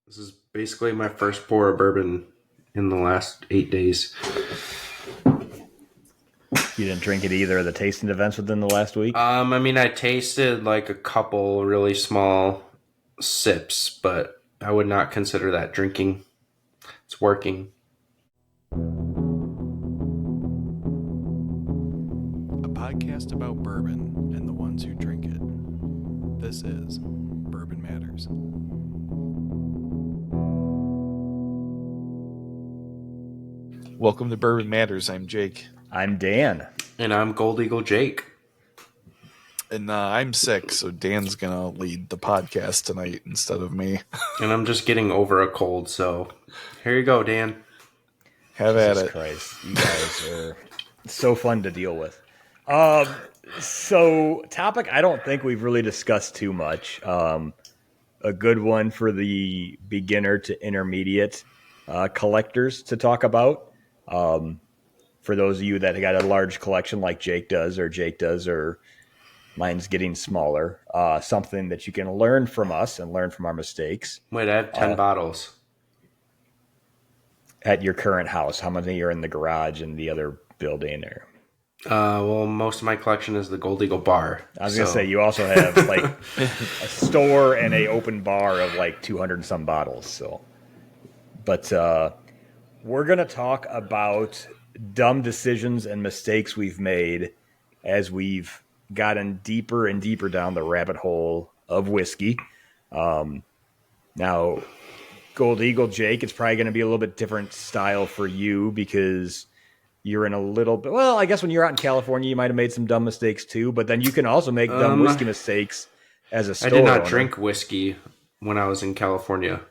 This is basically my first pour of bourbon in the last 8 days. You didn't drink at either of the tasting events within the last week? I tasted like a couple really small sips, but I would not consider that drinking. It's working. A podcast about bourbon and the ones who drink it. This is Bourbon Matters. Welcome to Bourbon Matters. I'm Jake. I'm Dan. And I'm Gold Eagle Jake. And I'm sick, so Dan's going to lead the podcast tonight instead of me. And I'm just getting over a cold, so here you go, Dan. Have at Jesus it. Christ, you guys are so fun to deal with. So topic I don't think we've really discussed too much. A good one for the beginner to intermediate collectors to talk about. For those of you that got a large collection like Jake does, or mine's getting smaller, something that you can learn from us and learn from our mistakes. Wait, I have 10 bottles. At your current house, how many are in the garage in the other building there? Well, most of my collection is the Gold Eagle bar. I was going to say, you also have like a store and a open bar of like 200 and some bottles. So, but we're going to talk about dumb decisions and mistakes we've made as we've gotten deeper and deeper down the rabbit hole of whiskey. Now, Gold Eagle Jake, it's probably going to be a little bit different style for you because you're in a little bit. Well, I guess when you're out in California, you might have made some dumb mistakes too. But then you can also make dumb whiskey mistakes as a store I did not owner. drink whiskey when I was in California.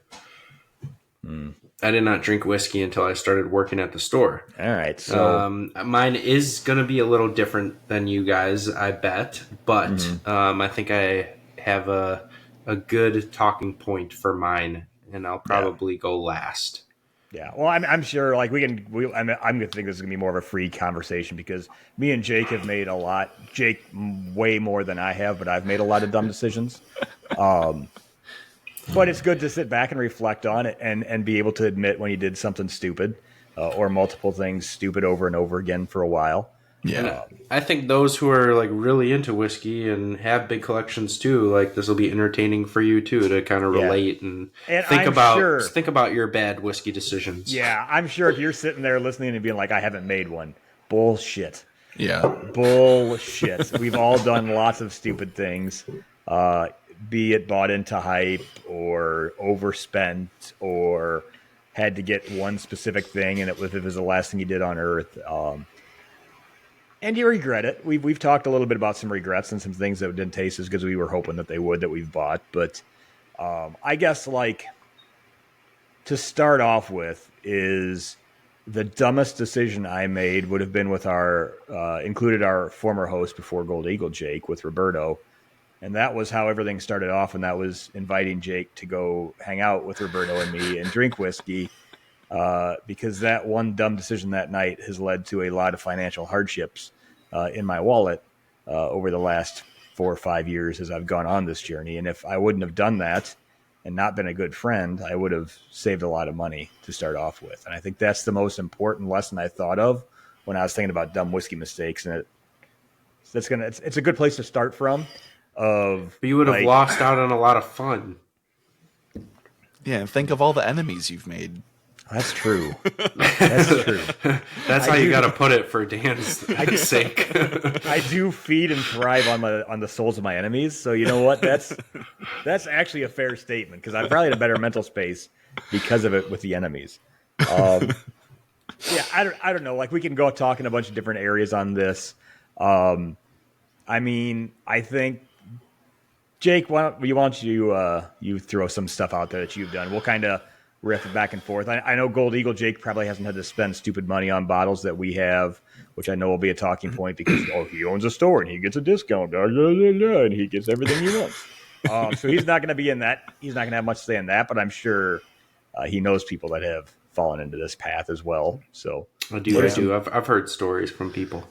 I did not drink whiskey until I started working at the store. All right, so mine is going to be a little different than you guys, I bet. But I think I have a good talking point for mine, and I'll probably go last. yeah. Well, I'm sure like I'm going to think this is going to be more of a free conversation because me and Jake have made a lot. Jake way more than I have, but I've made a lot of dumb decisions. But it's good to sit back and reflect on it and be able to admit when you did something stupid or multiple things stupid over and over again for a while. Yeah. I think those who are like really into whiskey and have big collections too, like this will be entertaining for you too to kind of relate and think about your bad whiskey decisions. Yeah, I'm sure if you're sitting there listening and being like, I haven't made one, bullshit. Yeah. Bullshit. We've all done lots of stupid things. Be it bought into hype or overspent or had to get one specific thing and it was the last thing you did on earth. And you regret it. We've talked a little bit about some regrets and some things that didn't taste as good as we were hoping that they would that we've bought. But I guess like to start off with is the dumbest decision I made would have been with included our former host before Gold Eagle, Jake, with Roberto. And that was how everything started off, and that was inviting Jake to go hang out with Roberto and me and drink whiskey because that one dumb decision that night has led to a lot of financial hardships in my wallet over the last 4 or 5 years as I've gone on this journey. And if I wouldn't have done that and not been a good friend, I would have saved a lot of money to start off with. And I think that's the most important lesson I thought of when I was thinking about dumb whiskey mistakes. And it's a good place to start from. But you would have lost out on a lot of fun. Yeah, and think of all the enemies you've made. That's true. That's true. That's how you got to put it for Dan's sake. I do feed and thrive on the souls of my enemies. So you know what? That's actually a fair statement because I'm probably in a better mental space because of it with the enemies. Yeah, I don't know. Like we can go talk in a bunch of different areas on this. I mean, I think. Jake, why don't you throw some stuff out there that you've done? We'll kind of riff back and forth. I know Gold Eagle Jake probably hasn't had to spend stupid money on bottles that we have, which I know will be a talking point because he owns a store and he gets a discount, and he gets everything he wants. So he's not going to be in that. He's not going to have much to say in that, but I'm sure he knows people that have fallen into this path as well. So I do. I've heard stories from people.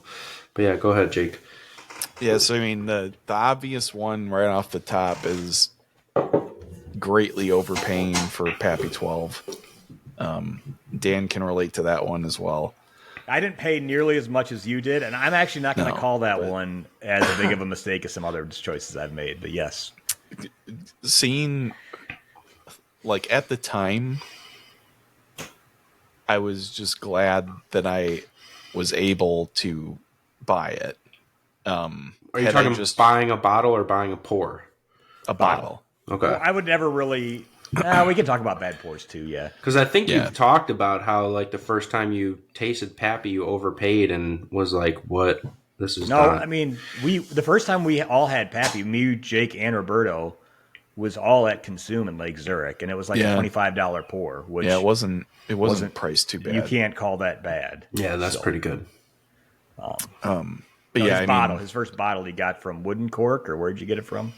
But yeah, go ahead, Jake. Yeah, so I mean, the obvious one right off the top is greatly overpaying for Pappy 12. Dan can relate to that one as well. I didn't pay nearly as much as you did, and I'm actually not going to call that but one as big of a mistake as some other choices I've made. But yes, seeing, like, at the time, I was just glad that I was able to buy it. Are you talking just buying a bottle or buying a pour? A bottle. Okay. Well, I would never really. We can talk about bad pours too, yeah. Because I think you've talked about how, like, the first time you tasted Pappy, you overpaid and was like, "What? This is no." not... I mean, the first time we all had Pappy, me, Jake, and Roberto, was all at Consume in Lake Zurich, and it was like a $25 pour. Which it wasn't priced too bad. You can't call that bad. Yeah, that's pretty good. But his first bottle he got from Wooden Cork, or where'd you get it from?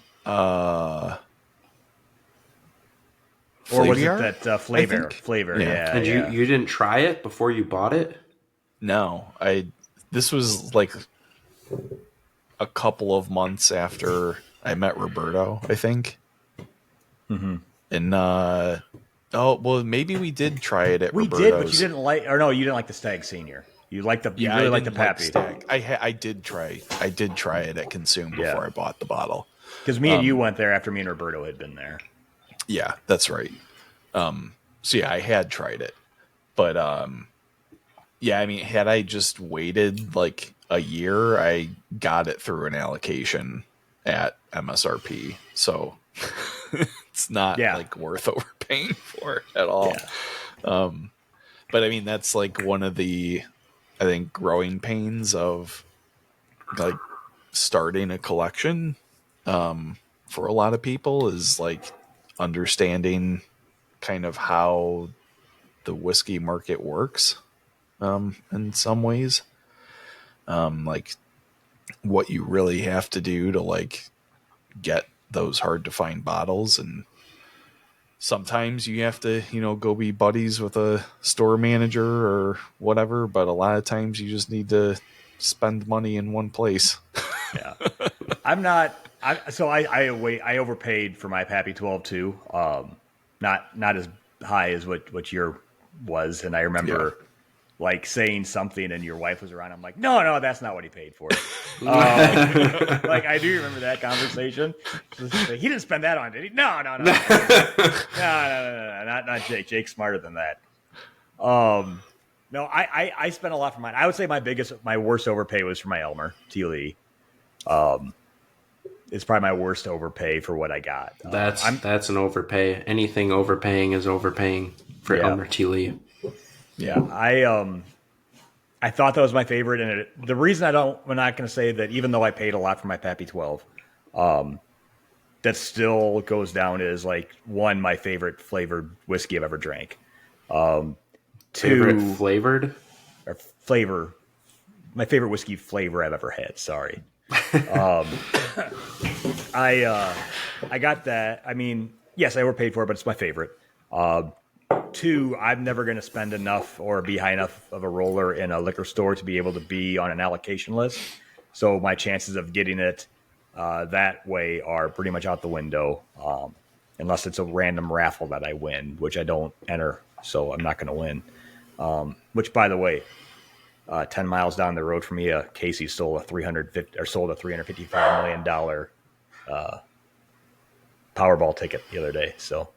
Or was it that flavor? Flavor, yeah. And you didn't try it before you bought it? No, this was like a couple of months after I met Roberto, I think. Mm-hmm. And maybe we did try it at Roberto's. We did, but you didn't like, or no, you didn't like the Stag Senior. You liked the, you really liked the Pappy. I did try it at Consume before I bought the bottle. Because me and you went there after me and Roberto had been there. Yeah, that's right. So yeah, I had tried it, but yeah, I mean, had I just waited like a year, I got it through an allocation at MSRP. So it's not like worth overpaying for it at all. Yeah. But I mean, that's like one of the, I think, growing pains of like starting a collection for a lot of people is like understanding kind of how the whiskey market works in some ways. Like what you really have to do to like get those hard to find bottles, and sometimes you have to, go be buddies with a store manager or whatever, but a lot of times you just need to spend money in one place. Yeah. I overpaid for my Pappy 12 too. Not as high as what your was, and I remember like saying something, and your wife was around. I'm like, no, that's not what he paid for it. Like I do remember that conversation. He didn't spend that on, did he? No, no, not Jake. Jake's smarter than that. No, I spent a lot for mine. I would say my worst overpay was for my Elmer TLE. It's probably my worst overpay for what I got. That's an overpay. Anything overpaying is overpaying for Elmer TLE. Yeah, I thought that was my favorite, and the reason I'm not going to say that, even though I paid a lot for my Pappy 12, that still goes down as like one, my favorite flavored whiskey I've ever drank. Favorite flavored or flavor, my favorite whiskey flavor I've ever had. Sorry. I got that. I mean, yes, I overpaid for it, but it's my favorite. Two, I'm never going to spend enough or be high enough of a roller in a liquor store to be able to be on an allocation list. So my chances of getting it that way are pretty much out the window, unless it's a random raffle that I win, which I don't enter, so I'm not going to win. Which, by the way, 10 miles down the road from me, Casey sold a $355 million Powerball ticket the other day. So,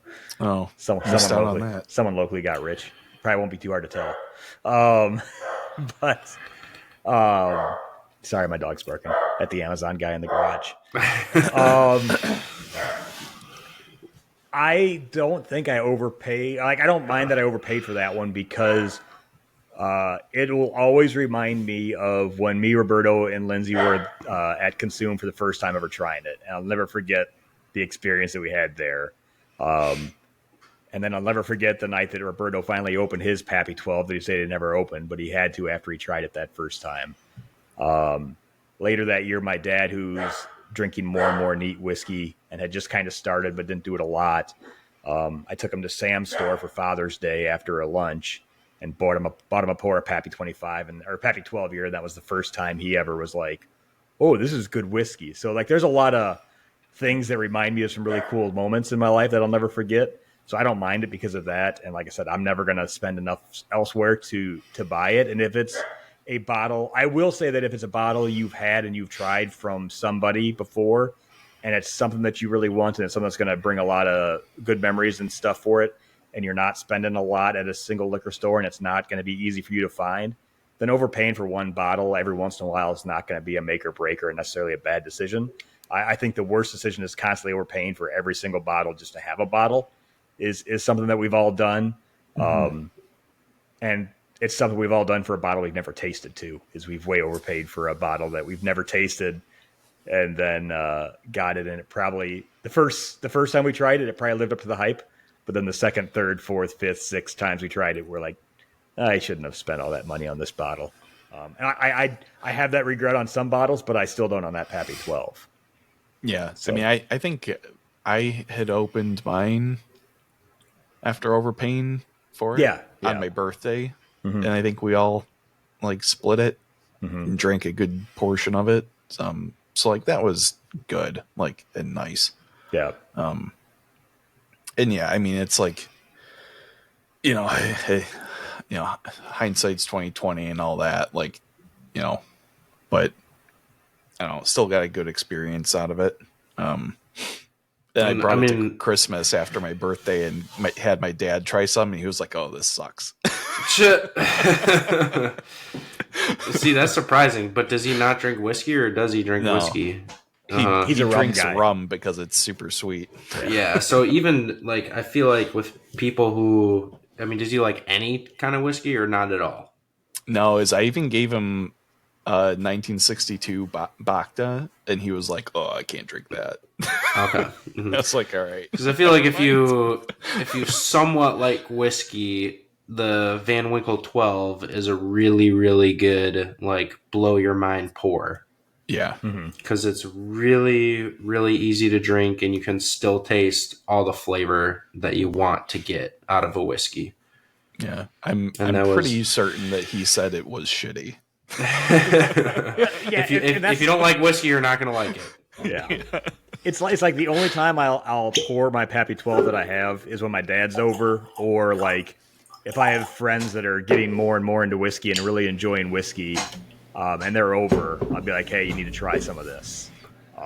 someone locally got rich. Probably won't be too hard to tell. But sorry, my dog's barking at the Amazon guy in the garage. I don't think I overpaid. Like, I don't mind that I overpaid for that one, because it will always remind me of when me, Roberto, and Lindsay were at Consume for the first time ever trying it. And I'll never forget the experience that we had there. And then I'll never forget the night that Roberto finally opened his Pappy 12 that he said he never opened, but he had to after he tried it that first time. Later that year, my dad, who's drinking more and more neat whiskey and had just kind of started but didn't do it a lot, I took him to Sam's store for Father's Day after a lunch and bought him a pour of Pappy 25 or Pappy 12 year. And that was the first time he ever was like, oh, this is good whiskey. So like, there's a lot of things that remind me of some really cool moments in my life that I'll never forget. So I don't mind it because of that. And like I said, I'm never going to spend enough elsewhere to buy it. And if it's a bottle, I will say that if it's a bottle you've had and you've tried from somebody before, and it's something that you really want, and it's something that's going to bring a lot of good memories and stuff for it, and you're not spending a lot at a single liquor store, and it's not going to be easy for you to find, then overpaying for one bottle every once in a while is not going to be a make or break or necessarily a bad decision. I think the worst decision is constantly overpaying for every single bottle just to have a bottle is something that we've all done. And it's something we've all done for a bottle we've never tasted too, is we've way overpaid for a bottle that we've never tasted and then got it. And it probably, the first time we tried it, it probably lived up to the hype. But then the second, third, fourth, fifth, sixth times we tried it, we're like, I shouldn't have spent all that money on this bottle. And I have that regret on some bottles, but I still don't on that Pappy 12. Yeah. So, I mean, I think I had opened mine after overpaying for it on my birthday. And I think we all like split it and drank a good portion of it. So like that was good, like, and nice. Yeah. And yeah, I mean, it's like, hindsight's 2020 and all that, like, but I don't know, still got a good experience out of it. Then I brought it to Christmas after my birthday and had my dad try some, and he was like, "Oh, this sucks." Shit. See, that's surprising. But does he not drink whiskey, or does he drink whiskey? He drinks rum guy. rum because it's super sweet. Yeah. So even like, I feel like with people who, I mean, does he like any kind of whiskey or not at all? No, I even gave him 1962 Bacta, and he was like, "Oh, I can't drink that." Okay. I was like, "All right," because I feel like if you somewhat like whiskey, the Van Winkle 12 is a really, really good, like, blow your mind pour. Yeah. Because it's really, really easy to drink, and you can still taste all the flavor that you want to get out of a whiskey. Yeah. I'm pretty certain that he said it was shitty. If you don't like whiskey, you're not going to like it. Yeah. It's like the only time I'll pour my Pappy 12 that I have is when my dad's over, or like if I have friends that are getting more and more into whiskey and really enjoying whiskey, and they're over, I'll be like, "Hey, you need to try some of this,"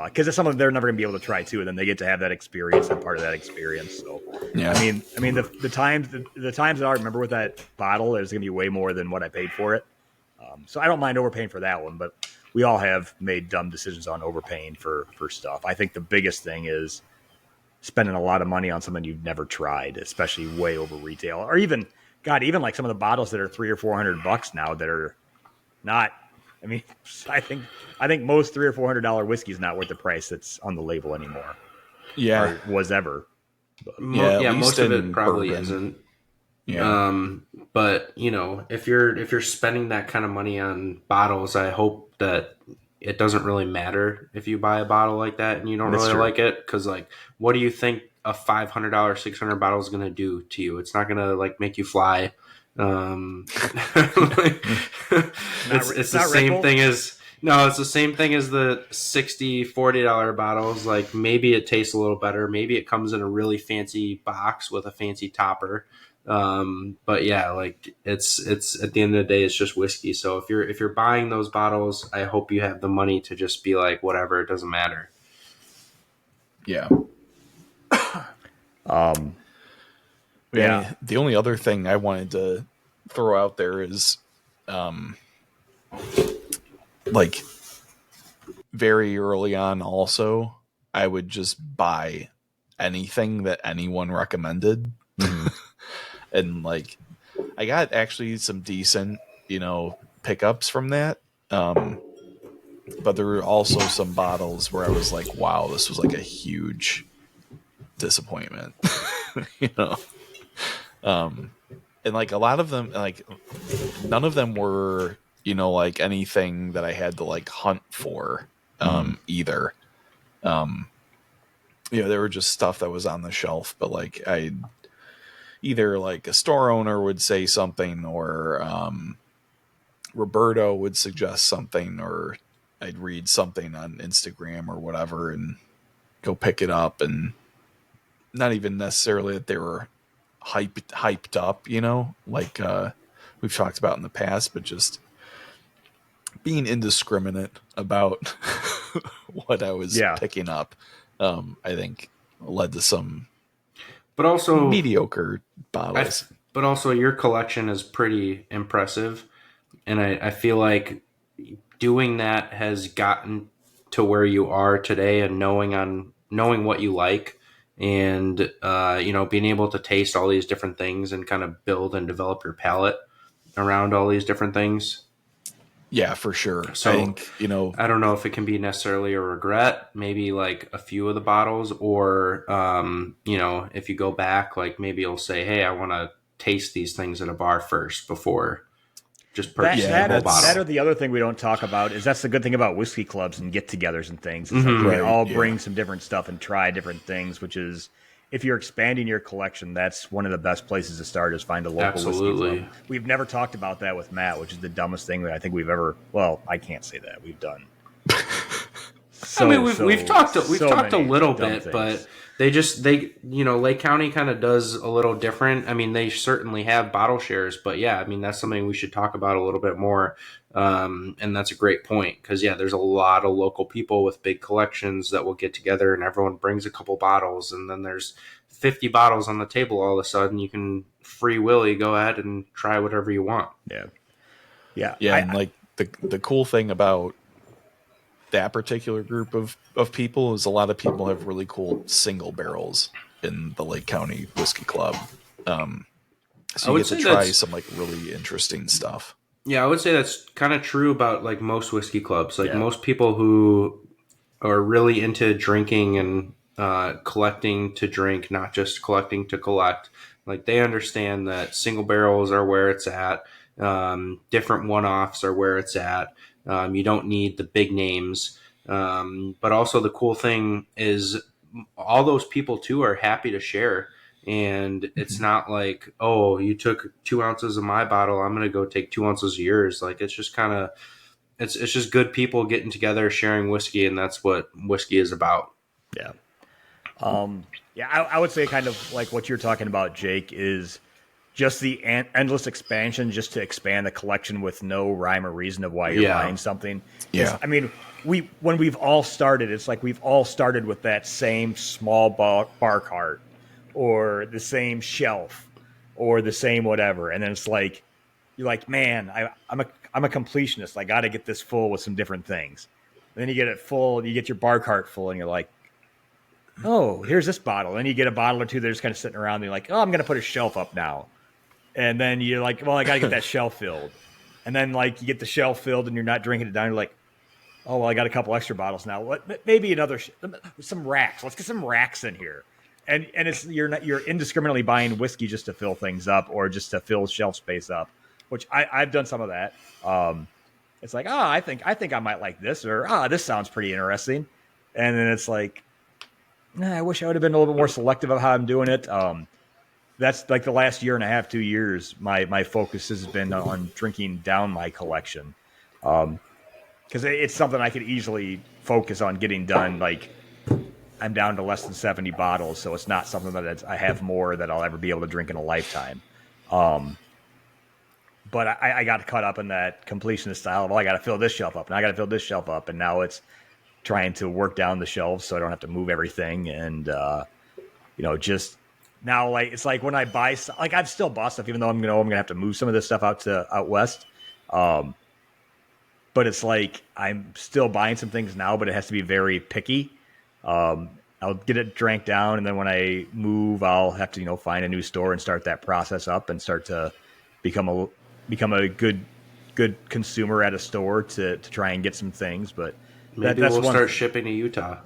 because it's something they're never gonna be able to try too, and then they get to have that experience and part of that experience. So yeah, I mean the times that I remember with that bottle is gonna be way more than what I paid for it. So I don't mind overpaying for that one, but we all have made dumb decisions on overpaying for stuff. I think the biggest thing is spending a lot of money on something you've never tried, especially way over retail, or even like some of the bottles that are $300 or $400 now that are not. I mean, I think most $300 or $400 whiskey is not worth the price that's on the label anymore. Yeah, or was ever. Most of it probably bourbon. isn't. Yeah. But if you're spending that kind of money on bottles, I hope that it doesn't really matter if you buy a bottle like that and you don't really like it, because like, what do you think a $500, $600 bottle is going to do to you? It's not going to like make you fly. It's the same thing as it's the same thing as the $60, $40 bottles. Like, maybe it tastes a little better, maybe it comes in a really fancy box with a fancy topper, but yeah, like, it's at the end of the day, it's just whiskey. So if you're buying those bottles, I hope you have the money to just be like, whatever, it doesn't matter. Yeah. Yeah. The only other thing I wanted to throw out there is, like, very early on also, I would just buy anything that anyone recommended. And like, I got actually some decent, pickups from that. But there were also some bottles where I was like, wow, this was like a huge disappointment. And like a lot of them, like, none of them were, like anything that I had to like hunt for, either. They were just stuff that was on the shelf, but like either like a store owner would say something, or Roberto would suggest something, or I'd read something on Instagram or whatever, and go pick it up, and not even necessarily that they were hyped up, like we've talked about in the past, but just being indiscriminate about what I was picking up, I think led to some but also mediocre bottles. But also your collection is pretty impressive. And I feel like doing that has gotten to where you are today, and knowing what you like, and being able to taste all these different things and kind of build and develop your palate around all these different things. Yeah, for sure. So I think, I don't know if it can be necessarily a regret, maybe like a few of the bottles, or if you go back, like maybe you'll say, hey, I want to taste these things at a bar first before just purchasing a whole bottle. That or the other thing we don't talk about is that's the good thing about whiskey clubs and get-togethers and things. It's like we can all bring some different stuff and try different things, which is, if you're expanding your collection, that's one of the best places to start, is find a local whiskey club. We've never talked about that with Matt, which is the dumbest thing that I think we've ever. Well, I can't say that we've done. We've talked a little bit, but Lake County kind of does a little different. I mean, they certainly have bottle shares, but yeah, I mean, that's something we should talk about a little bit more. And that's a great point, because there's a lot of local people with big collections that will get together, and everyone brings a couple bottles, and then there's 50 bottles on the table. All of a sudden you can free willy go ahead and try whatever you want. Yeah. And like the cool thing about that particular group of people is a lot of people have really cool single barrels in the Lake County Whiskey Club. So you get to try some like really interesting stuff. Yeah, I would say that's kind of true about like most whiskey clubs. Like most people who are really into drinking and collecting to drink, not just collecting to collect, like they understand that single barrels are where it's at. Different one-offs are where it's at. You don't need the big names. But also the cool thing is all those people too are happy to share. And it's not like, oh, you took 2 ounces of my bottle, I'm going to go take 2 ounces of yours. Like, it's just kind of, it's just good people getting together, sharing whiskey. And that's what whiskey is about. Yeah. I would say kind of like what you're talking about, Jake, is just the endless expansion, just to expand the collection with no rhyme or reason of why you're buying something. Yeah. I mean, when we've all started, it's like we've all started with that same small bar cart, or the same shelf, or the same whatever. And then it's like, you're like, man, I'm a completionist. I got to get this full with some different things. And then you get it full, you get your bar cart full, and you're like, oh, here's this bottle. And you get a bottle or two, they're just kind of sitting around, and you're like, oh, I'm going to put a shelf up now. And then you're like, well, I got to get that shelf filled. And then like you get the shelf filled and you're not drinking it down. You're like, oh, well, I got a couple extra bottles now. What? Maybe some racks. Let's get some racks in here. And it's you're indiscriminately buying whiskey just to fill things up, or just to fill shelf space up, which I've done some of that. It's like, I think I might like this, or this sounds pretty interesting. And then it's like, I wish I would have been a little bit more selective of how I'm doing it. That's like the last year and a half, 2 years, my focus has been on drinking down my collection. Because it's something I could easily focus on getting done. Like, I'm down to less than 70 bottles, so it's not something that I have more that I'll ever be able to drink in a lifetime. But I got caught up in that completionist style of, I got to fill this shelf up, and I got to fill this shelf up, and now it's trying to work down the shelves so I don't have to move everything. And, just now, like, it's like when I buy stuff, like I've still bought stuff, even though I'm going to have to move some of this stuff out west. But it's like, I'm still buying some things now, but it has to be very picky. I'll get it drank down, and then when I move, I'll have to, find a new store and start that process up, and start to become a good consumer at a store to try and get some things. But maybe we'll start shipping to Utah.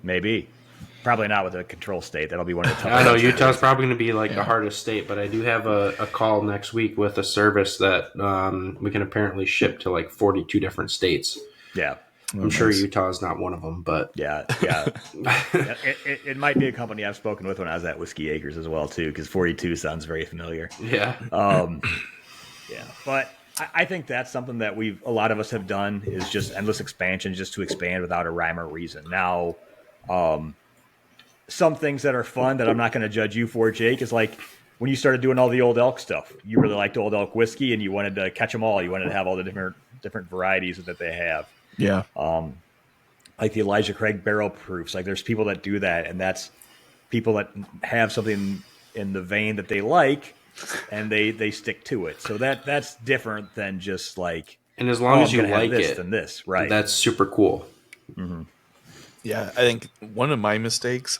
Maybe. Probably not with a control state. That'll be one of the toughest. I know Utah's probably going to be like the hardest state, but I do have a call next week with a service that we can apparently ship to like 42 different states. Yeah. I'm sure Utah is not one of them, but yeah. It might be a company I've spoken with when I was at Whiskey Acres as well too, because 42 sounds very familiar. Yeah. But I think that's something that a lot of us have done, is just endless expansion, just to expand without a rhyme or reason. Now, some things that are fun that I'm not going to judge you for, Jake, is like when you started doing all the Old Elk stuff. You really liked Old Elk whiskey, and you wanted to catch them all. You wanted to have all the different varieties that they have. Yeah. Like the Elijah Craig barrel proofs. Like there's people that do that, and that's people that have something in the vein that they like, and they stick to it. So that's different than just like. And as long as you like this, it, then this, right? That's super cool. Mm-hmm. Yeah, I think one of my mistakes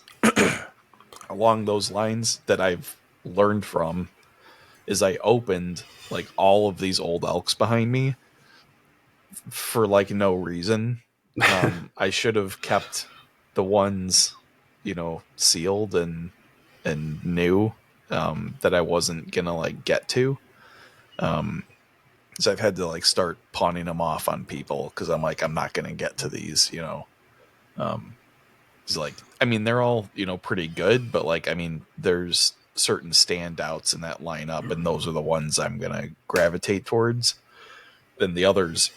along those lines that I've learned from is I opened like all of these Old Elks behind me for like no reason. I should have kept the ones, sealed and new that I wasn't gonna like get to. So I've had to like start pawning them off on people because I'm like, I'm not gonna get to these, It's like, I mean, they're all, pretty good, but like, I mean, there's certain standouts in that lineup, and those are the ones I'm going to gravitate towards. Then the others,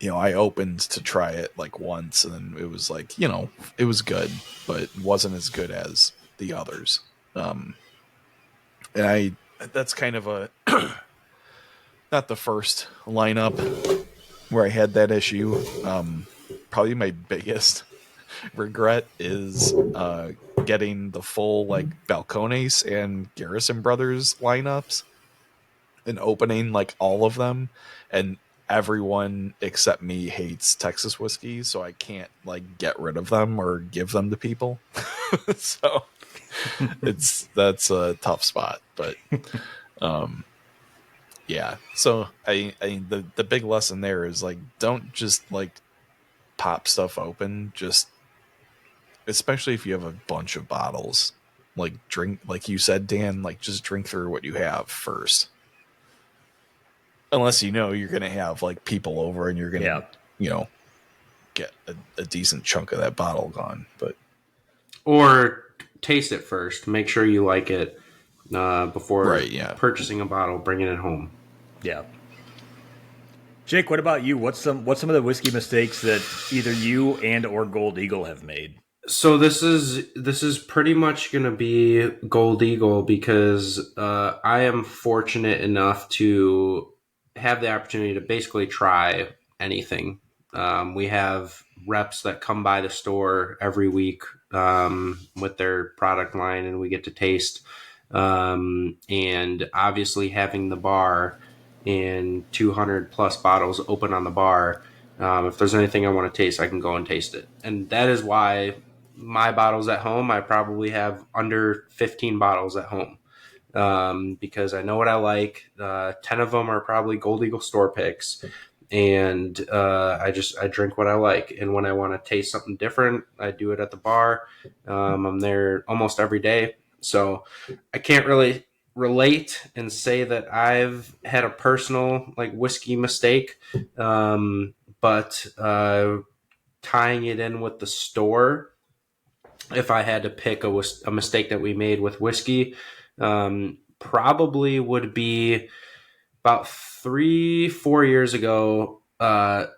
I opened to try it like once, and then it was like, it was good, but it wasn't as good as the others. And that's kind of a, not the first lineup where I had that issue. Probably my biggest regret is getting the full like Balcones and Garrison Brothers lineups and opening like all of them, and everyone except me hates Texas whiskey, so I can't like get rid of them or give them to people. So that's a tough spot, but yeah. So I the big lesson there is like, don't just like pop stuff open, just especially if you have a bunch of bottles, like drink, like you said, Dan, like just drink through what you have first, unless you're gonna have like people over and you're gonna get a decent chunk of that bottle gone. But or taste it first, make sure you like it before purchasing a bottle, bringing it home. Yeah. Jake, what about you? What's some of the whiskey mistakes that either you and or Gold Eagle have made? So this is pretty much going to be Gold Eagle because I am fortunate enough to have the opportunity to basically try anything. We have reps that come by the store every week with their product line, and we get to taste. And obviously having the bar and 200 plus bottles open on the bar, if there's anything I want to taste, I can go and taste it. And that is why my bottles at home, I probably have under 15 bottles at home, because I know what I like. 10 of them are probably Gold Eagle store picks, and I drink what I like. And when I want to taste something different, I do it at the bar. I'm there almost every day, so I can't really relate and say that I've had a personal like whiskey mistake, but tying it in with the store, if I had to pick a mistake that we made with whiskey, probably would be about 3-4 years ago.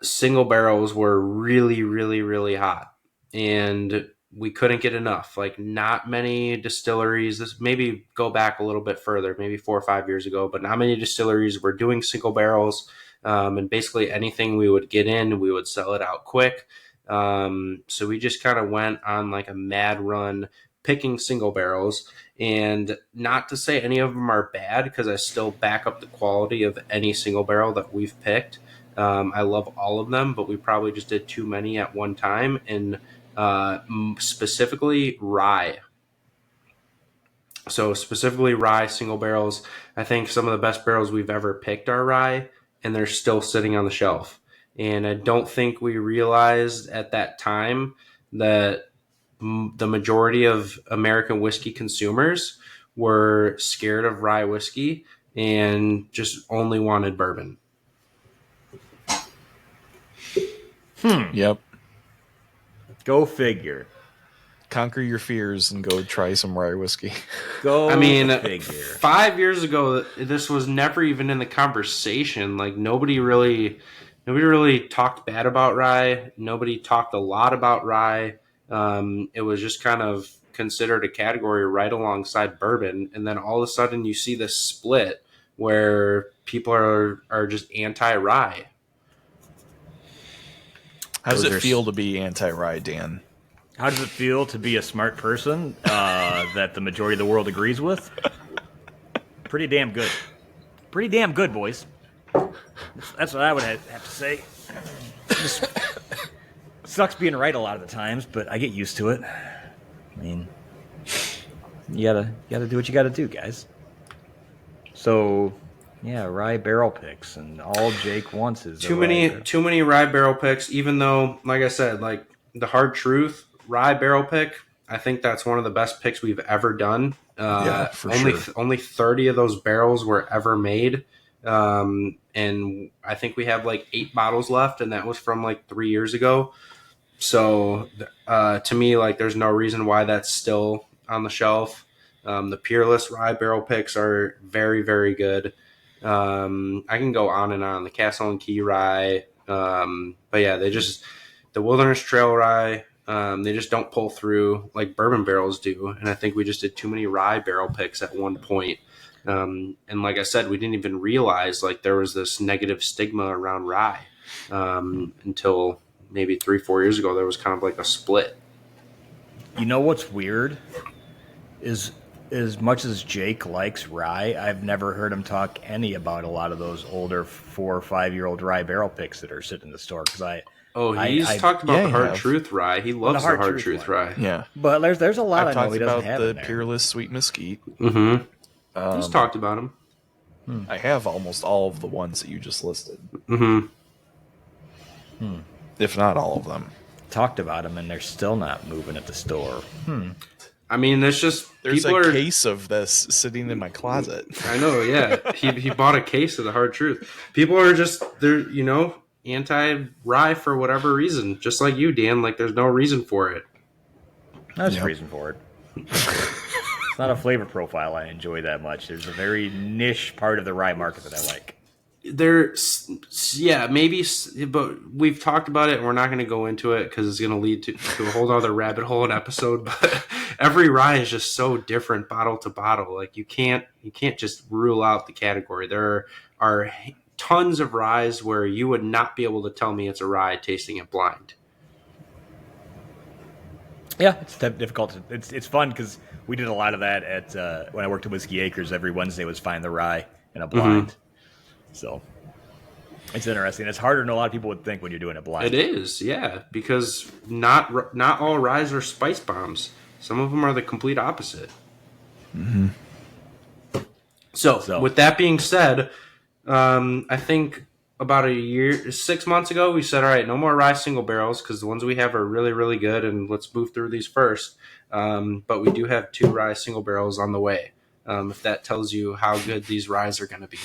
Single barrels were really, really, really hot, and we couldn't get enough. Like, not many distilleries, this maybe go back a little bit further, maybe 4 or 5 years ago, but not many distilleries were doing single barrels. And basically anything we would get in, we would sell it out quick. So we just kind of went on like a mad run picking single barrels, and not to say any of them are bad, because I still back up the quality of any single barrel that we've picked. I love all of them, but we probably just did too many at one time. And specifically rye. So specifically rye single barrels. I think some of the best barrels we've ever picked are rye, and they're still sitting on the shelf. And I don't think we realized at that time that the majority of American whiskey consumers were scared of rye whiskey and just only wanted bourbon. Yep. Go figure. Conquer your fears and go try some rye whiskey. Go figure. 5 years ago, this was never even in the conversation. Like, nobody really talked bad about rye. Nobody talked a lot about rye. It was just kind of considered a category right alongside bourbon. And then all of a sudden you see this split where people are just anti-rye. How does it feel to be anti-rye, Dan? How does it feel to be a smart person that the majority of the world agrees with? Pretty damn good. Pretty damn good, boys. That's what I would have to say. Just sucks being right a lot of the times, but I get used to it. I mean, you gotta do what you gotta do, guys. So, yeah, rye barrel picks, and all Jake wants is too many rye barrel picks. Even though, like I said, like the hard truth, rye barrel pick, I think that's one of the best picks we've ever done. For only sure. Only 30 of those barrels were ever made, and I think we have like 8 bottles left, and that was from like 3 years ago. So to me, like, there's no reason why that's still on the shelf. The Peerless rye barrel picks are very, very good. I can go on and on. The Castle and Key rye, but yeah, the Wilderness Trail rye. They just don't pull through like bourbon barrels do, and I think we just did too many rye barrel picks at one point. And like I said, we didn't even realize like there was this negative stigma around rye until maybe 3-4 years ago. There was kind of like a split. You know what's weird is, as much as Jake likes rye, I've never heard him talk any about a lot of those older 4 or 5 year old rye barrel picks that are sitting in the store. Because he's talked about the Hard have. Truth rye. He loves the Hard Truth rye. Yeah. But there's a lot I've I know talked he doesn't about have the in there. Peerless Sweet Mesquite. Mm-hmm. He's talked about them. I have almost all of the ones that you just listed. Mm-hmm. If not all of them. Talked about them, and they're still not moving at the store. I mean, it's just There's people a case of this sitting in my closet. I know, yeah. He bought a case of the Hard Truth. People are just they're anti-rye for whatever reason, just like you, Dan. Like, there's no reason for it. There's a reason for it. It's not a flavor profile I enjoy that much. There's a very niche part of the rye market that I like. Maybe, but we've talked about it, and we're not going to go into it because it's going to lead to a whole other rabbit hole in episode. But every rye is just so different, bottle to bottle. Like, you can't just rule out the category. There are tons of ryes where you would not be able to tell me it's a rye tasting it blind. Yeah, it's difficult. It's fun because we did a lot of that at when I worked at Whiskey Acres. Every Wednesday was find the rye in a blind. Mm-hmm. So it's interesting. It's harder than a lot of people would think when you're doing it blind. It is, yeah, because not all ryes are spice bombs. Some of them are the complete opposite. Mm-hmm. So with that being said, I think about 6 months ago, we said, all right, no more rye single barrels because the ones we have are really, really good, and let's move through these first. But we do have 2 rye single barrels on the way. If that tells you how good these ryes are going to be.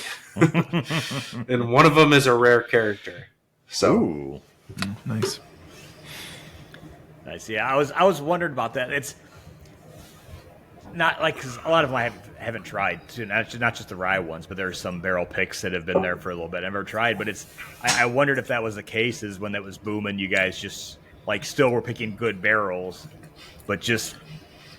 And one of them is a rare character. So Nice. Nice. Yeah, I was wondering about that. It's not like, because a lot of them I haven't tried too. Not just the rye ones, but there are some barrel picks that have been there for a little bit. I've never tried, but I wondered if that was the case. Is when that was booming, you guys just still were picking good barrels, but just.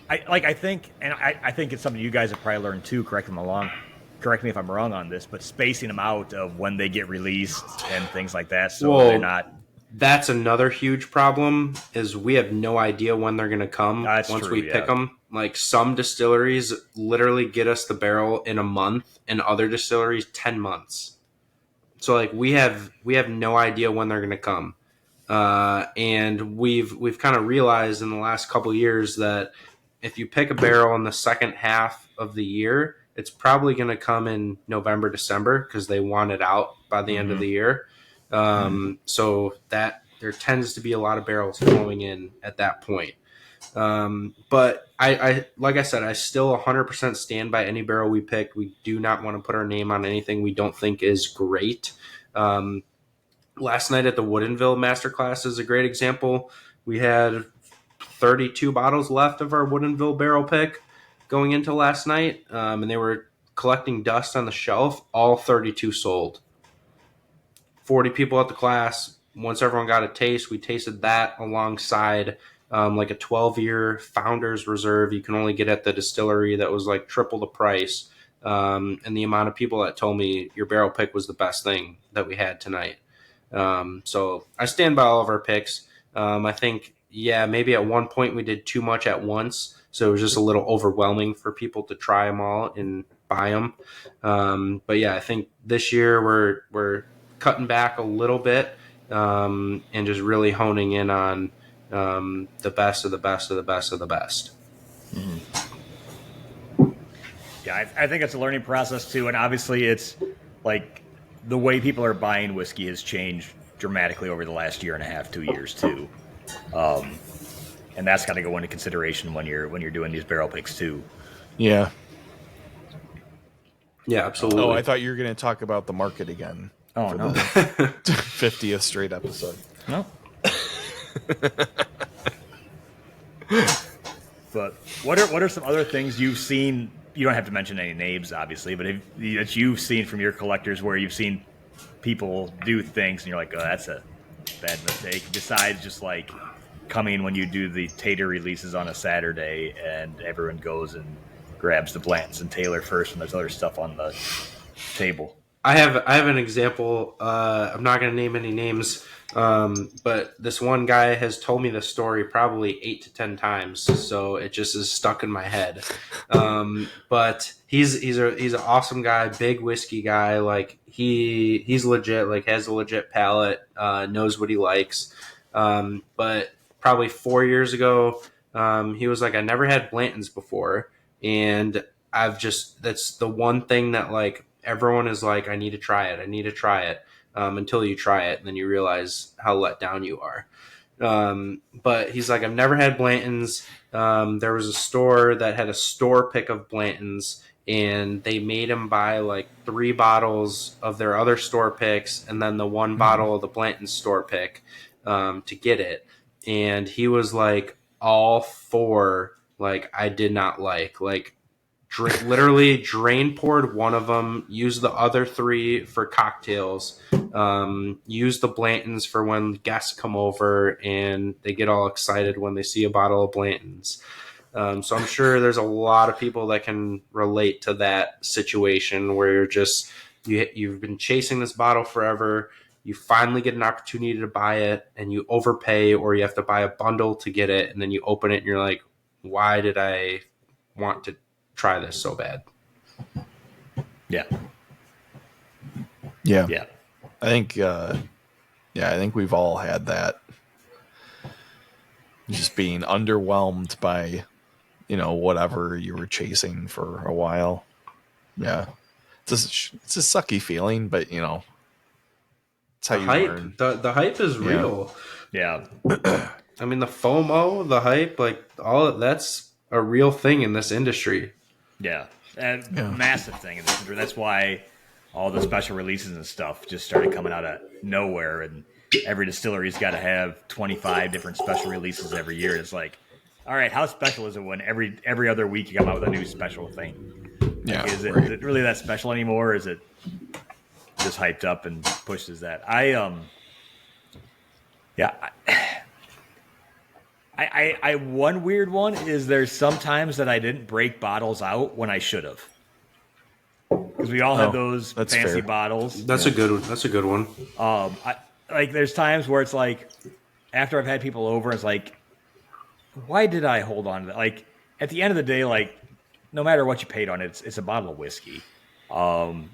I think it's something you guys have probably learned too. Correct me if I'm wrong on this, but spacing them out of when they get released and things like that, so they're not. That's another huge problem. Is we have no idea when they're going to come. That's once true, we pick them. Like, some distilleries literally get us the barrel in a month, and other distilleries 10 months. So like we have no idea when they're going to come, and we've kind of realized in the last couple of years that. If you pick a barrel in the second half of the year, it's probably going to come in November, December, because they want it out by the end of the year. So that there tends to be a lot of barrels flowing in at that point. But I like I said, I still 100% stand by any barrel we pick. We do not want to put our name on anything we don't think is great. Last night at the Woodinville Masterclass is a great example. We had 32 bottles left of our Woodinville barrel pick going into last night, and they were collecting dust on the shelf. All 32 sold. 40 people at the class. Once everyone got a taste, we tasted that alongside like a 12-year Founders Reserve you can only get at the distillery that was like triple the price. And the amount of people that told me your barrel pick was the best thing that we had tonight. So I stand by all of our picks. I think, yeah, maybe at one point we did too much at once. So it was just a little overwhelming for people to try them all and buy them. But yeah, I think this year we're cutting back a little bit and just really honing in on the best of the best of the best of the best. Yeah, I think it's a learning process too, and obviously it's like the way people are buying whiskey has changed dramatically over the last year and a half, 2 years too, and that's got to go into consideration when you're doing these barrel picks too. Yeah. Yeah, absolutely. Oh, I thought you were going to talk about the market again. Oh no, 50th straight episode. no. But what are some other things you've seen? You don't have to mention any names, obviously, but that you've seen from your collectors where you've seen people do things and you're like, oh, that's a bad mistake. Besides just like coming when you do the Tater releases on a Saturday and everyone goes and grabs the Blanton's and Taylor first when there's other stuff on the table. I have an example. I'm not going to name any names, but this one guy has told me the story probably 8 to 10 times, so it just is stuck in my head. But he's an awesome guy, big whiskey guy. Like he's legit, like has a legit palate, knows what he likes. But probably 4 years ago, he was like, I never had Blanton's before, and that's the one thing that like everyone is like, I need to try it, until you try it, and then you realize how let down you are. But he's like, I've never had Blanton's. There was a store that had a store pick of Blanton's, and they made him buy like 3 bottles of their other store picks and then the one bottle of the Blanton's store pick to get it. And he was like, all 4, like, I did not like literally drain poured one of them, used the other 3 for cocktails, used the Blanton's for when guests come over and they get all excited when they see a bottle of Blanton's. So I'm sure there's a lot of people that can relate to that situation where you're just, you've been chasing this bottle forever. You finally get an opportunity to buy it and you overpay, or you have to buy a bundle to get it. And then you open it and you're like, why did I want to try this so bad? Yeah. I think I think we've all had that, just being underwhelmed by whatever you were chasing for a while. Yeah, it's a sucky feeling, but it's how you learn. The hype is real. Yeah. I mean, the FOMO, the hype, like all of that's a real thing in this industry. Yeah, and massive thing in this industry. That's why all the special releases and stuff just started coming out of nowhere, and every distillery's got to have 25 different special releases every year. It's like, all right, how special is it when every other week you come out with a new special thing? Yeah, is it really that special anymore? Or is it just hyped up and pushed as that? I one weird one is there's sometimes that I didn't break bottles out when I should have, because we all have those fancy fair. bottles. That's a good one. There's times where it's like, after I've had people over, it's like, why did I hold on to that? Like, at the end of the day, like, no matter what you paid on it, it's a bottle of whiskey. And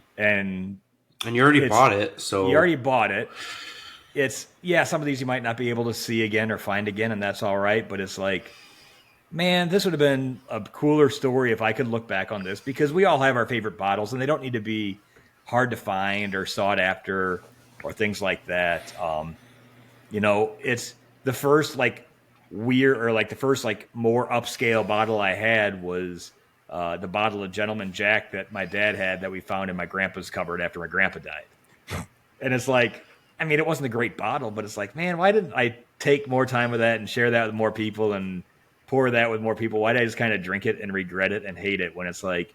you already bought it, so you already bought it. It's, some of these you might not be able to see again or find again, and that's all right. But it's like, man, this would have been a cooler story if I could look back on this, because we all have our favorite bottles, and they don't need to be hard to find or sought after or things like that. It's the first weird, or the first more upscale bottle I had was the bottle of Gentleman Jack that my dad had that we found in my grandpa's cupboard after my grandpa died. And it's like, I mean, it wasn't a great bottle, but it's like, man, why didn't I take more time with that and share that with more people and pour that with more people? Why did I just kind of drink it and regret it and hate it when it's like,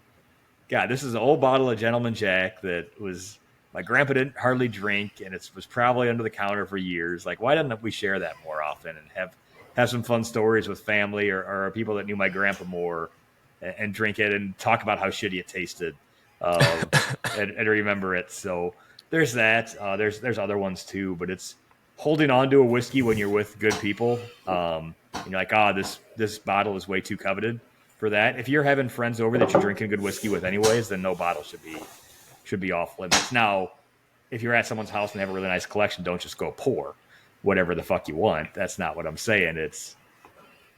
God, this is an old bottle of Gentleman Jack that was, my grandpa didn't hardly drink, and it was probably under the counter for years. Like, why didn't we share that more often and have some fun stories with family or people that knew my grandpa more, and drink it and talk about how shitty it tasted, and remember it. So there's that. There's other ones too, but it's holding on to a whiskey when you're with good people. And you're like, this bottle is way too coveted for that. If you're having friends over that you're drinking good whiskey with anyways, then no bottle should be off limits. Now, if you're at someone's house and they have a really nice collection, don't just go pour whatever the fuck you want. That's not what I'm saying. It's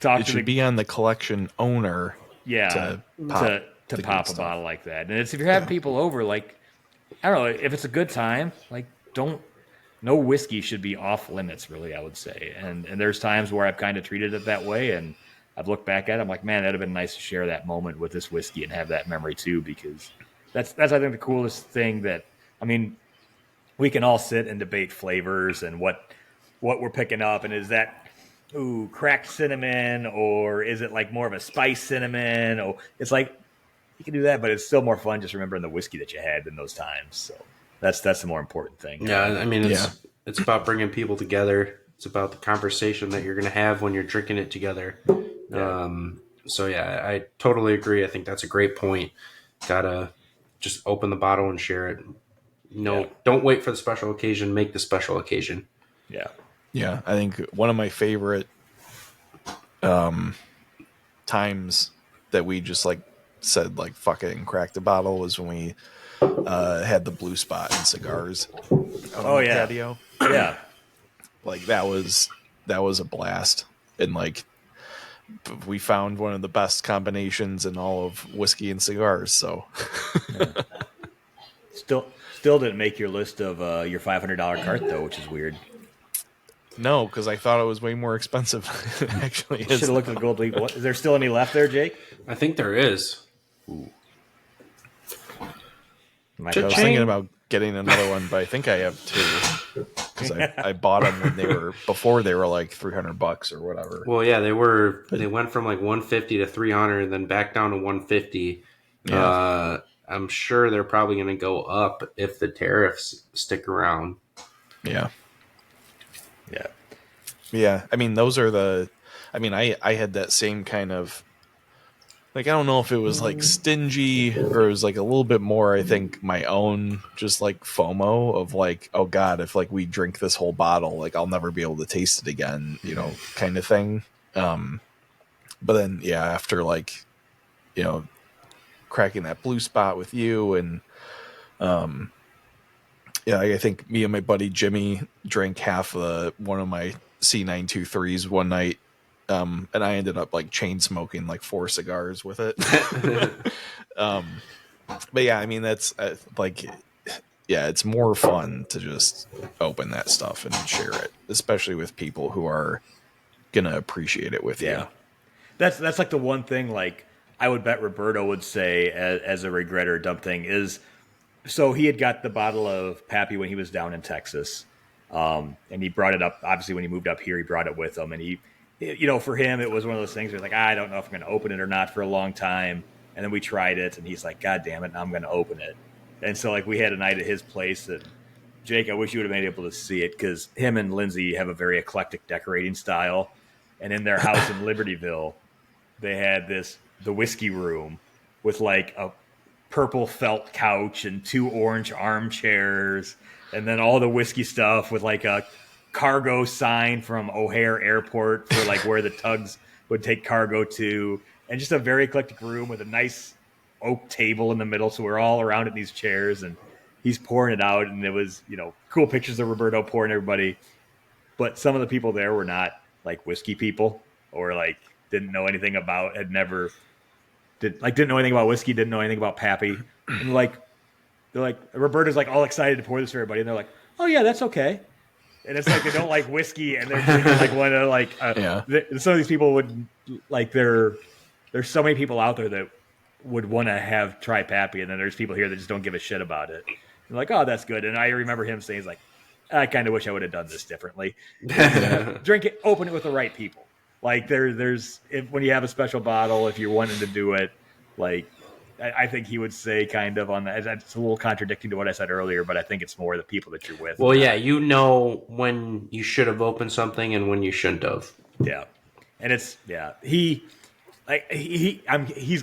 it should be on the collection owner. To pop a bottle like that. And it's if you're having people over, like, I don't know, if it's a good time, like, no whiskey should be off limits, really, I would say. And there's times where I've kind of treated it that way, and I've looked back at it, I'm like, man, that'd have been nice to share that moment with this whiskey and have that memory too, because that's I think the coolest thing that, I mean, we can all sit and debate flavors and what we're picking up, and is that cracked cinnamon, or is it like more of a spice cinnamon? Or it's like, you can do that, but it's still more fun just remembering the whiskey that you had in those times. So that's the more important thing. Yeah, I mean, it's about bringing people together. It's about the conversation that you're going to have when you're drinking it together. Yeah. So yeah, I totally agree. I think that's a great point. Gotta just open the bottle and share it. Don't wait for the special occasion. Make the special occasion. Yeah. Yeah, I think one of my favorite times that we just like said like fuck it and cracked the bottle was when we had the Blue Spot and cigars. Patio. Yeah, like that was a blast, and like we found one of the best combinations in all of whiskey and cigars. So still didn't make your list of your $500 cart though, which is weird. No, because I thought it was way more expensive. Actually, should have looked at the gold leaf. Is there still any left there, Jake? I think there is. I was thinking about getting another one, but I think I have two because I bought them when before they were like $300 or whatever. Well, yeah, they went from like 150 to 300, and then back down to 150. Yeah. I'm sure they're probably going to go up if the tariffs stick around. Yeah. Yeah. I mean, those are I had that same kind of, like, I don't know if it was like stingy or it was like a little bit more, I think, my own just like FOMO of like, oh God, if like we drink this whole bottle, like I'll never be able to taste it again, kind of thing. But then, yeah, after like, cracking that Blue Spot with you and, I think me and my buddy Jimmy drank half of one of my C923s one night. And I ended up like chain smoking like 4 cigars with it. But yeah, I mean, that's it's more fun to just open that stuff and share it, especially with people who are going to appreciate it with you. That's like the one thing, like I would bet Roberto would say as a regret or dump thing is, so he had got the bottle of Pappy when he was down in Texas. And he brought it up, obviously when he moved up here, he brought it with him, and for him, it was one of those things where like, I don't know if I'm going to open it or not for a long time. And then we tried it, and he's like, God damn it, now I'm going to open it. And so like we had a night at his place, and Jake, I wish you would have been able to see it, because him and Lindsay have a very eclectic decorating style. And in their house in Libertyville, they had the whiskey room with like a purple felt couch and 2 orange armchairs, and then all the whiskey stuff with like a cargo sign from O'Hare Airport for like where the tugs would take cargo to, and just a very eclectic room with a nice oak table in the middle. So we're all around in these chairs, and he's pouring it out, and it was, cool pictures of Roberto pouring everybody. But some of the people there were not like whiskey people, or like didn't know anything about, didn't know anything about whiskey, didn't know anything about Pappy. And they're like, Roberto's like all excited to pour this for everybody. And they're like, oh yeah, that's okay. And it's like, they don't like whiskey, and they're drinking like one of like, some of these people would like, there's so many people out there that would want to try Pappy. And then there's people here that just don't give a shit about it. And like, oh, that's good. And I remember him saying, he's like, I kind of wish I would have done this differently. Drink it, open it with the right people. Like when you have a special bottle, if you're wanting to do it, like I think he would say kind of on that. It's a little contradicting to what I said earlier, but I think it's more the people that you're with. Well, yeah, when you should have opened something and when you shouldn't have. Yeah. And it's he's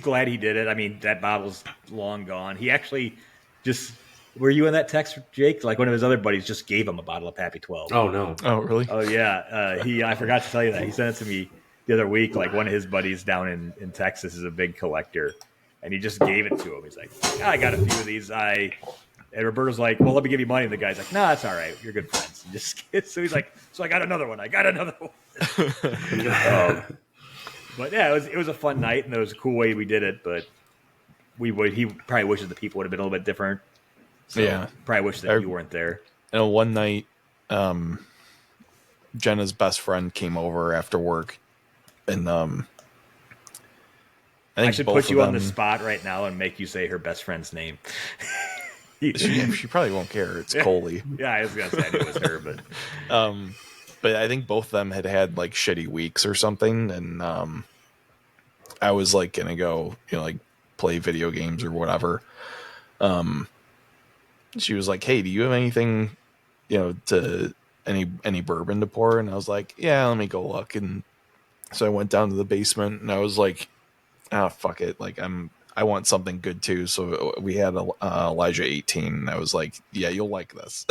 glad he did it. I mean, that bottle's long gone. He actually just, were you in that text, Jake? Like one of his other buddies just gave him a bottle of Pappy 12. Oh no. Oh, really? Oh yeah. I forgot to tell you that. He sent it to me the other week. Like one of his buddies down in Texas is a big collector, and he just gave it to him. He's like, I got a few of these. And Roberto's like, well, let me give you money. And the guy's like, no, that's all right. You're good friends. And so he's like, so I got another one. But yeah, it was a fun night, and it was a cool way we did it. But he probably wishes the people would have been a little bit different. So Yeah. Probably wish that you weren't there. And one night, Jenna's best friend came over after work, and I think should both put you of on the them- spot right now and make you say her best friend's name. She probably won't care. It's Coley. Yeah, I was gonna say I knew it was her, But I think both of them had like shitty weeks or something, and I was like gonna go, like play video games or whatever. She was like, "Hey, do you have anything, to any bourbon to pour?" And I was like, "Yeah, let me go look." And so I went down to the basement, and I was like, "Ah, fuck it, like I want something good too." So we had Elijah 18, and I was like, "Yeah, you'll like this."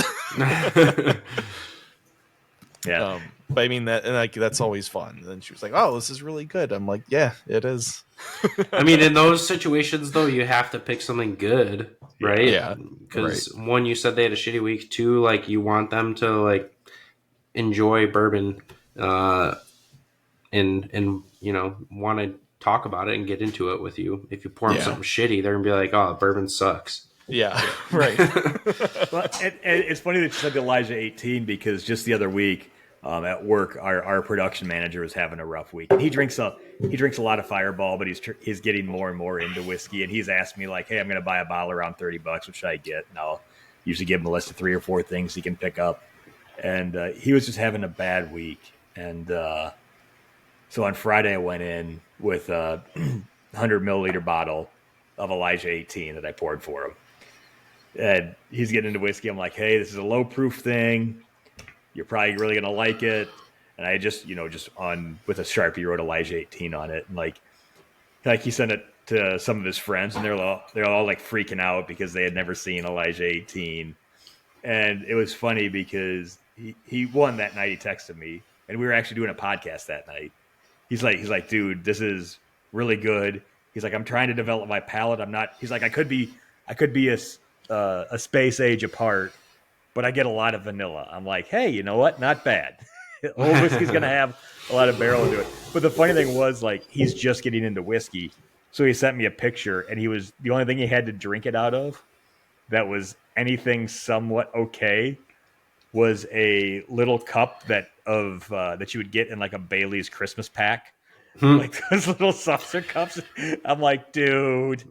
yeah. But I mean that's always fun. And then she was like, "Oh, this is really good." I'm like, "Yeah, it is." I mean, in those situations, though, you have to pick something good, right? Yeah, Because one, you said they had a shitty week. Two, like you want them to like enjoy bourbon, and want to talk about it and get into it with you. If you pour them something shitty, they're gonna be like, "Oh, bourbon sucks." Yeah, right. Well, and it's funny that you said Elijah 18 because just the other week at work, our production manager was having a rough week. And he drinks a lot of Fireball, but he's getting more and more into whiskey. And he's asked me like, "Hey, I'm going to buy a bottle around $30. What should I get?" And I'll usually give him a list of 3 or 4 things he can pick up. And he was just having a bad week. And so on Friday, I went in with a 100 milliliter bottle of Elijah 18 that I poured for him. And he's getting into whiskey. I'm like, "Hey, this is a low proof thing. You're probably really going to like it." And I just with a Sharpie wrote Elijah 18 on it. And like he sent it to some of his friends, and they're all like freaking out because they had never seen Elijah 18. And it was funny because he won that night. He texted me, and we were actually doing a podcast that night. He's like, "Dude, this is really good." He's like, "I'm trying to develop my palate. I'm not." He's like, I could be a space age apart, but I get a lot of vanilla." I'm like, "Hey, you know what? Not bad." Old whiskey's going to have a lot of barrel into it. But the funny thing was, like, he's just getting into whiskey. So he sent me a picture, and the only thing he had to drink it out of that was anything somewhat okay was a little cup that you would get in like a Bailey's Christmas pack. Like those little saucer cups. I'm like, dude.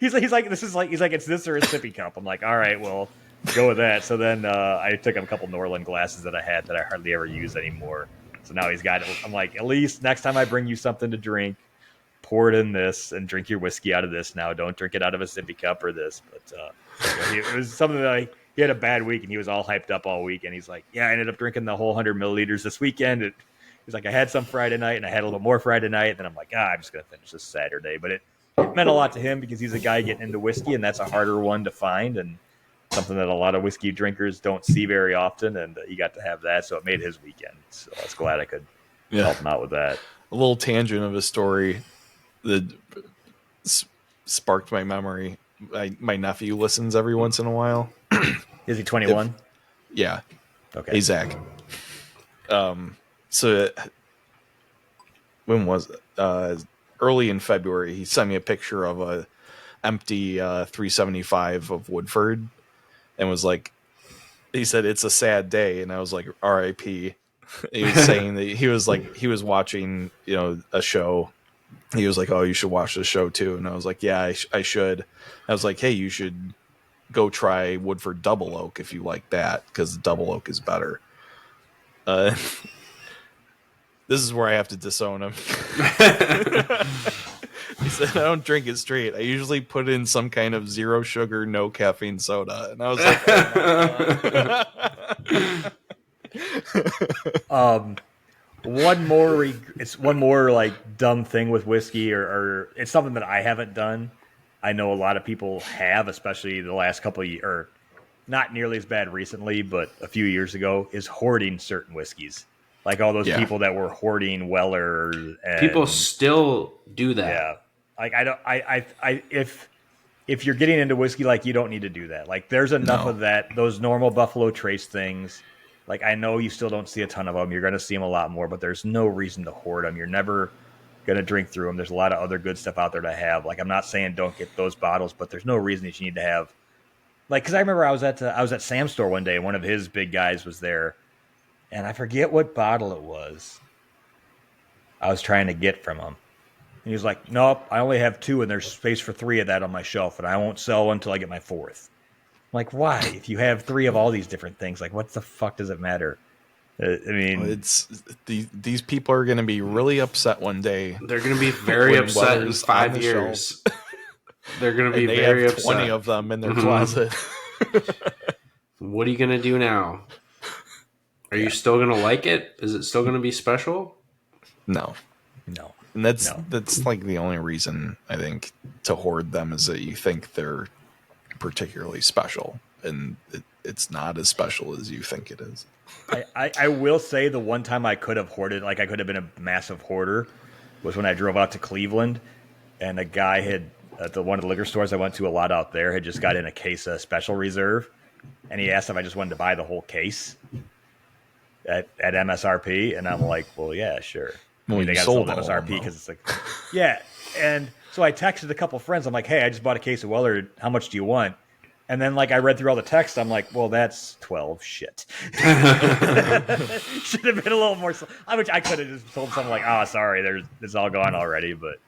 He's like, it's this or a sippy cup. I'm like, all right, well, go with that. So then I took him a couple Norland glasses that I had that I hardly ever use anymore. So now he's got it. I'm like, at least next time I bring you something to drink, pour it in this and drink your whiskey out of this now. Don't drink it out of a sippy cup or this. But it was something that he had a bad week, and he was all hyped up all week. And he's like, "Yeah, I ended up drinking the whole 100 milliliters this weekend." He's like, "I had some Friday night, and I had a little more Friday night." And then I'm like, I'm just going to finish this Saturday. But it meant a lot to him because he's a guy getting into whiskey, and that's a harder one to find and something that a lot of whiskey drinkers don't see very often. And he got to have that, so it made his weekend. So I was glad I could help him out with that. A little tangent of a story that sparked my memory. My nephew listens every once in a while. Is he 21? Yeah. Okay. Hey, Zach. So when was it? Early in February, he sent me a picture of a empty 375 of Woodford, and was like, he said, "It's a sad day," and I was like, "R.I.P." He was saying that he was watching a show. He was like, "Oh, you should watch the show too," and I was like, "Yeah, I should." I was like, "Hey, you should go try Woodford Double Oak if you like that, because the Double Oak is better." This is where I have to disown him. He said, "I don't drink it straight. I usually put in some kind of 0 sugar, no caffeine soda." And I was like, "Oh my God." It's one more like dumb thing with whiskey, or it's something that I haven't done. I know a lot of people have, especially the last couple of years, or not nearly as bad recently, but a few years ago, is hoarding certain whiskeys. Like all those people that were hoarding Weller. And, people still do that. Yeah, like if you're getting into whiskey, like you don't need to do that. Like there's enough of that. Those normal Buffalo Trace things. Like I know you still don't see a ton of them. You're going to see them a lot more, but there's no reason to hoard them. You're never going to drink through them. There's a lot of other good stuff out there to have. Like I'm not saying don't get those bottles, but there's no reason that you need to have. Like because I remember I was at Sam's store one day, and one of his big guys was there, and I forget what bottle it was. I was trying to get from him. And he was like, "Nope, I only have 2, and there's space for 3 of that on my shelf, and I won't sell one until I get my 4th." I'm like, why? If you have 3 of all these different things, like, what the fuck does it matter? I mean, it's these people are going to be really upset one day. They're going to be very upset in 5 years. They're going to be very upset. 20 of them in their closet. What are you going to do now? Are you still going to like it? Is it still going to be special? No. And that's like the only reason I think to hoard them is that you think they're particularly special, and it's not as special as you think it is. I will say the one time I could have hoarded, like I could have been a massive hoarder, was when I drove out to Cleveland, and a guy had at one of the liquor stores I went to a lot out there had just got in a case of Special Reserve, and he asked if I just wanted to buy the whole case at MSRP, and I'm like, well, yeah, sure. Well, they got sold MSRP because it's like, yeah. And so I texted a couple friends. I'm like, hey, I just bought a case of Weller. How much do you want? And then like I read through all the text. I'm like, well, that's 12. Shit. Should have been a little more. I could have just told someone like, oh, sorry, it's all gone already. But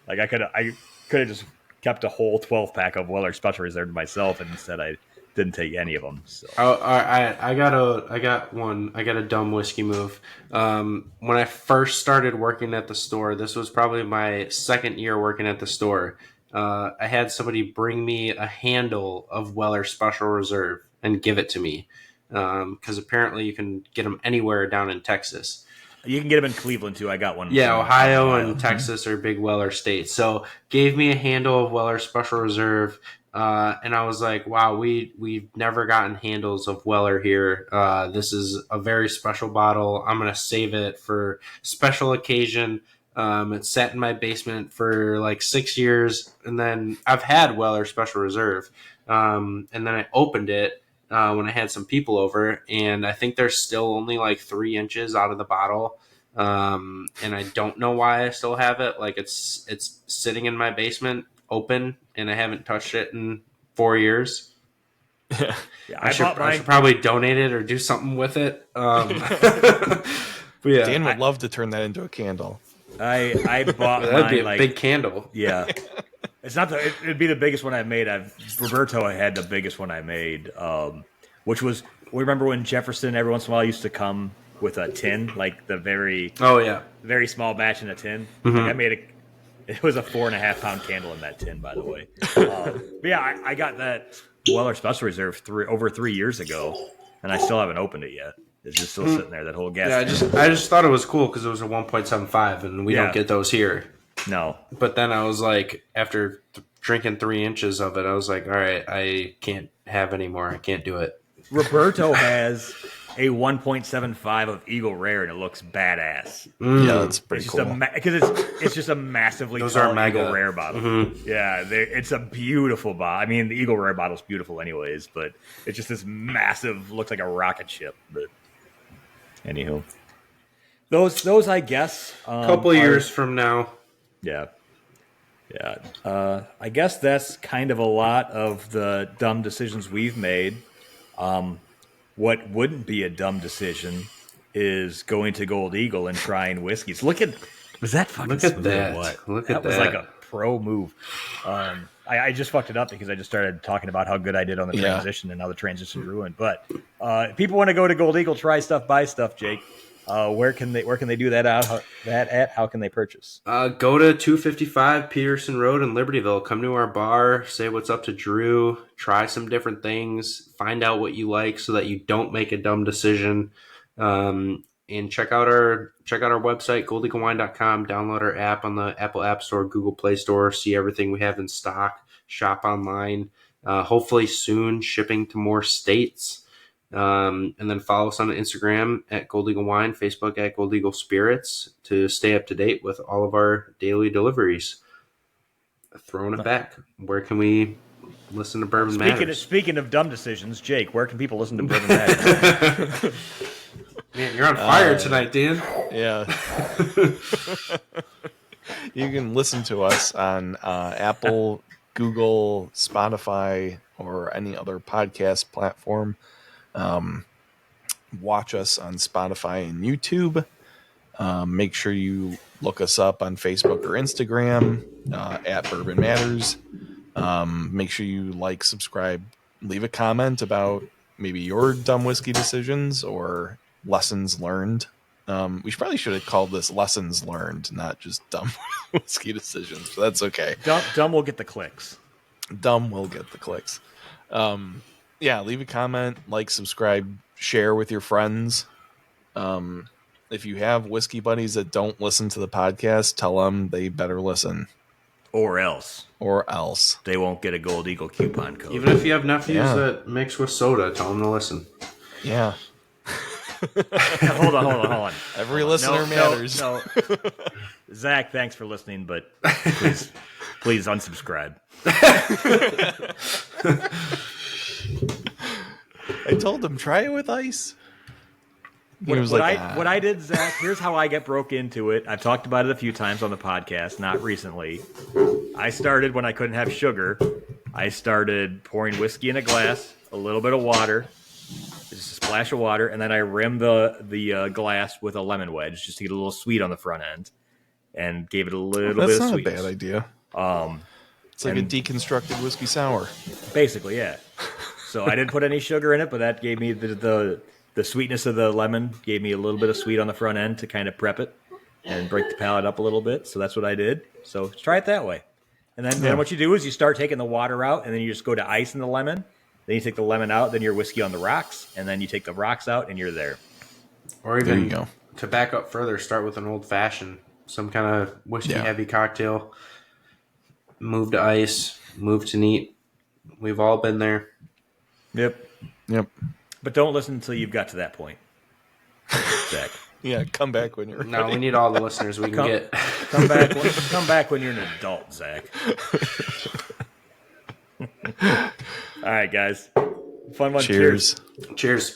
like I could have just kept a whole 12 pack of Weller Special Reserve to myself, and instead I didn't take any of them. So. I got a dumb whiskey move. When I first started working at the store, this was probably my second year working at the store. I had somebody bring me a handle of Weller Special Reserve and give it to me because apparently you can get them anywhere down in Texas. You can get them in Cleveland too. I got one. Yeah, Ohio and Texas are big Weller states. So gave me a handle of Weller Special Reserve. And I was like, wow, we've never gotten handles of Weller here. This is a very special bottle. I'm going to save it for special occasion. It sat in my basement for like 6 years. And then I've had Weller Special Reserve. And then I opened it when I had some people over, and I think there's still only like 3 inches out of the bottle. And I don't know why I still have it. Like it's sitting in my basement open, and I haven't touched it in 4 years. Yeah, I should probably donate it or do something with it. But yeah, Dan would love to turn that into a candle. I bought that'd be a big candle. Yeah, it's not it'd be the biggest one I've made. Roberto had the biggest one I made, which was, remember when Jefferson every once in a while used to come with a tin, like the very very small batch in a tin. Mm-hmm. Like I made it was a 4.5 pound candle in that tin, by the way. But yeah, I got that Weller Special Reserve over 3 years ago, and I still haven't opened it yet. It's just still sitting there. That whole gas. Yeah, I just thought it was cool because it was a 1.75, and we don't get those here. No. But then I was like, after drinking 3 inches of it, I was like, all right, I can't have any more. I can't do it. Roberto has a 1.75 of Eagle Rare, and it looks badass. Yeah, that's pretty cool. Because it's just a massively tall Eagle Rare bottle. Mm-hmm. Yeah, it's a beautiful bottle. I mean, the Eagle Rare bottle is beautiful anyways, but it's just this massive, looks like a rocket ship. But anywho, those I guess. A couple of years from now. Yeah. Yeah. I guess that's kind of a lot of the dumb decisions we've made. What wouldn't be a dumb decision is going to Gold Eagle and trying whiskeys. Was that fucking Look at smooth that. Or what? Look that at was that. like a pro move. I just fucked it up because I just started talking about how good I did on the transition and how the transition ruined. But if people want to go to Gold Eagle, try stuff, buy stuff, Jake. Where can they do that at? How can they purchase? Go to 255 Peterson Road in Libertyville. Come to our bar, say what's up to Drew, try some different things, find out what you like so that you don't make a dumb decision. And check out our website, goldeaglewine.com. Download our app on the Apple App Store, Google Play Store. See everything we have in stock. Shop online. Hopefully soon, shipping to more states. And then follow us on Instagram at Gold Eagle Wine, Facebook at Gold Eagle Spirits to stay up to date with all of our daily deliveries. Throwing it back. Where can we listen to Bourbon Matters? Speaking of dumb decisions, Jake, where can people listen to Bourbon Matters? Man, you're on fire tonight, Dan. Yeah. You can listen to us on Apple, Google, Spotify, or any other podcast platform. Watch us on Spotify and YouTube. Make sure you look us up on Facebook or Instagram at Bourbon Matters. Make sure you like, subscribe, leave a comment about maybe your dumb whiskey decisions or lessons learned. We probably should have called this lessons learned, not just dumb whiskey decisions, but that's okay. Dumb will get the clicks. Dumb will get the clicks. Yeah, leave a comment, like, subscribe, share with your friends. If you have whiskey buddies that don't listen to the podcast, tell them they better listen. Or else They won't get a Gold Eagle coupon code. Even if you have nephews that mix with soda, tell them to listen. Yeah. Hold on. Every listener matters. No. Zach, thanks for listening, but please unsubscribe. I told him, try it with ice. He was What like, I did, Zach, here's how I get broke into it. I've talked about it a few times on the podcast, not recently. I started when I couldn't have sugar. I started pouring whiskey in a glass, a little bit of water, just a splash of water, and then I rimmed the glass with a lemon wedge just to get a little sweet on the front end, and gave it a little bit of that's not sweetness. a bad idea. It's like a deconstructed whiskey sour. Basically, yeah. So I didn't put any sugar in it, but that gave me the sweetness of the lemon, gave me a little bit of sweet on the front end to kind of prep it and break the palate up a little bit. So that's what I did. So try it that way. And then what you do is you start taking the water out, and then you just go to ice in the lemon. Then you take the lemon out, then you're whiskey on the rocks, and then you take the rocks out, and you're there. Or There even you go. to back up further, start with an old fashioned, some kind of whiskey heavy cocktail. Move to ice, move to neat. We've all been there. Yep. But don't listen until you've got to that point, Zach. Yeah, come back when you're ready. No, we need all the listeners we can get. Come back when you're an adult, Zach. All right, guys. Fun one. Cheers. Cheers.